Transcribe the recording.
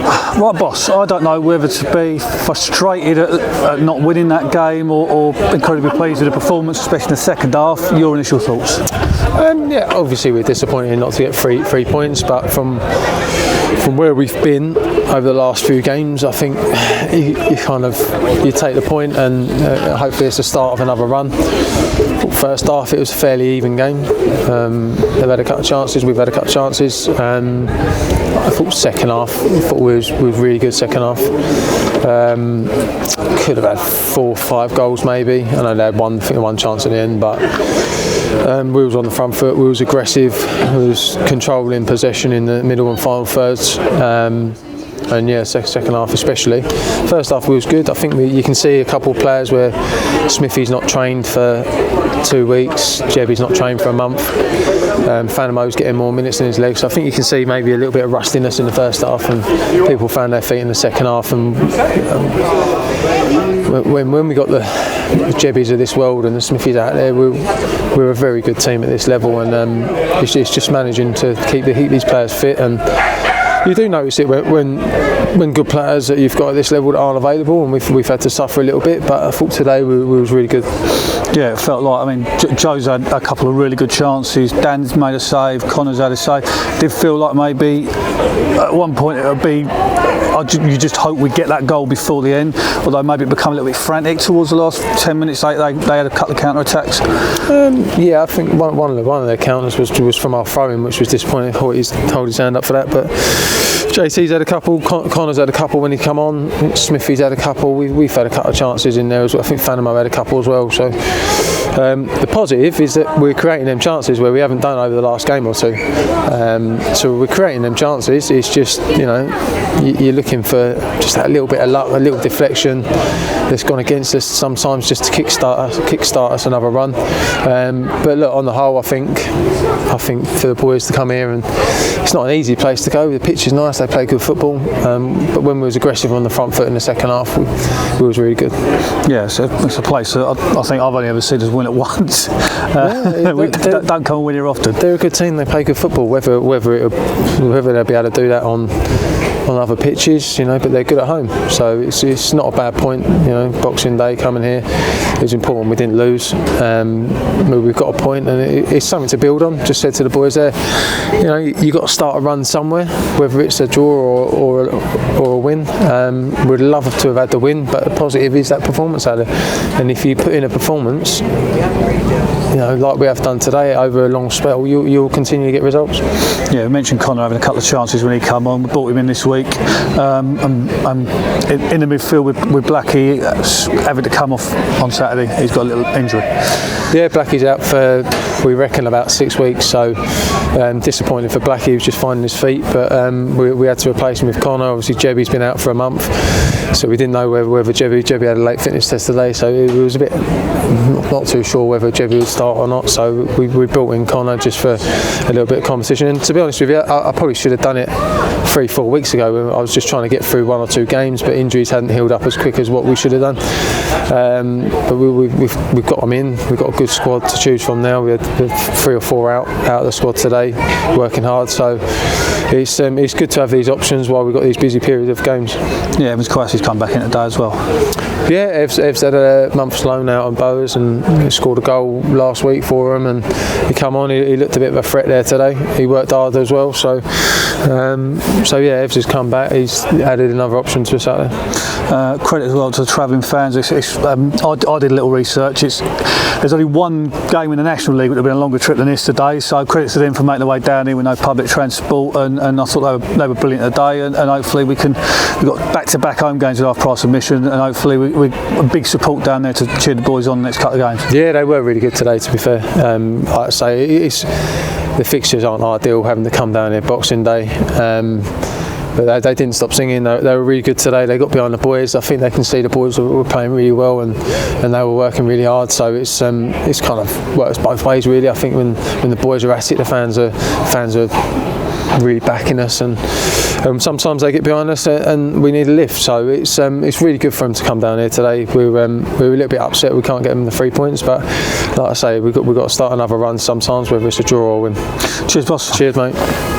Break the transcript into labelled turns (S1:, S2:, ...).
S1: Right, boss, I don't know whether to be frustrated at not winning that game or incredibly pleased with the performance, especially in the second half. Your initial thoughts?
S2: Yeah, obviously we're disappointed not to get three points, but from where we've been over the last few games, I think you take the point and hopefully it's the start of another run. First half it was a fairly even game. They've had a couple of chances, we've had a couple of chances. I thought second half, was really good second half. Could have had 4 or 5 goals maybe. I know they had one chance in the end, but we was on the front foot, we was aggressive, we was controlling possession in the middle and final thirds. And yeah, second half especially. First half was good. I think you can see a couple of players where Smithy's not trained for 2 weeks, Jebby's not trained for a month, Fanamo's getting more minutes in his legs. So I think you can see maybe a little bit of rustiness in the first half, and people found their feet in the second half. And when we got the Jebbies of this world and the Smithies out there, we're a very good team at this level, and it's just managing to keep these players fit. And you do notice it when good players that you've got at this level aren't available, and we've had to suffer a little bit. But I thought today we was really good.
S1: Yeah, it felt like, I mean, Joe's had a couple of really good chances. Dan's made a save. Connor's had a save. Did feel like maybe at one point it would be. You just hope we get that goal before the end, although maybe it became a little bit frantic towards the last 10 minutes. They had a couple of counter attacks.
S2: Yeah, I think one of their counters was from our throwing, which was disappointing. I thought he's hold his hand up for that, but JT's had a couple, Connor's had a couple when he come on, Smithy's had a couple, we've had a couple of chances in there as well. I think Fanamo had a couple as well. So the positive is that we're creating them chances where we haven't done over the last game or two. So we're creating them chances. It's just, you're looking for just that little bit of luck, a little deflection that's gone against us sometimes, just to kickstart us another run. But look, on the whole, I think for the boys to come here, and it's not an easy place to go. The pitch is nice, they play good football, but when we was aggressive on the front foot in the second half, we was really good.
S1: Yeah, it's a place that I think I've only ever seen us win it once. We don't come and win here often.
S2: They're a good team, they play good football, whether they'll be able to do that on other pitches, but they're good at home, so it's not a bad point. Boxing Day coming here, it was important we didn't lose. We've got a point, and it's something to build on. Just said to the boys there, you got to start a run somewhere, whether it's a draw or a win. We'd love to have had the win, but the positive is that performance out there, and if you put in a performance, like we have done today over a long spell, you'll continue to get results.
S1: Yeah, we mentioned Connor having a couple of chances when he came on. We brought him in this week. In the midfield with Blackie having to come off on Saturday. He's got a little injury.
S2: Yeah, Blackie's out for, we reckon, about 6 weeks, so disappointed for Blackie. He was just finding his feet, but we had to replace him with Connor. Obviously Jebby's been out for a month, so we didn't know whether Jebby had a late fitness test today, so it was a bit not too sure whether Jebby would start or not, so we brought in Connor just for a little bit of competition. And to be honest with you, I probably should have done it 3-4 weeks ago. I was just trying to get through 1 or 2 games, but injuries hadn't healed up as quick as what we should have done. But we've got them in. We've got a good squad to choose from now. We had 3 or 4 out of the squad today, working hard. So it's good to have these options while we've got these busy period of games.
S1: Yeah, Evans Kwasi's come back in today as well.
S2: Yeah, Ev's had a month's loan out on Bowers, and he scored a goal last week for him, and he come on. He looked a bit of a threat there today. He worked hard as well. So yeah, Ev's has come back. He's added another option to us out there.
S1: Credit as well to the travelling fans. I did a little research. There's only one game in the National League that would have been a longer trip than this today, so credit to them for making their way down here with no public transport, and I thought they were brilliant today, and hopefully we've got back-to-back home games at half-price admission, and hopefully we a big support down there to cheer the boys on the next couple of games.
S2: Yeah, they were really good today, to be fair. Like I say, the fixtures aren't ideal, having to come down here Boxing Day. But they didn't stop singing. They were really good today. They got behind the boys. I think they can see the boys were playing really well, and they were working really hard. So it's kind of works both ways, really. I think when the boys are at it, the fans are really backing us, and sometimes they get behind us and we need a lift. So it's really good for them to come down here today. We're a little bit upset we can't get them the 3 points, but like I say, we've got to start another run sometimes, whether it's a draw or a win.
S1: Cheers, boss.
S2: Cheers, mate.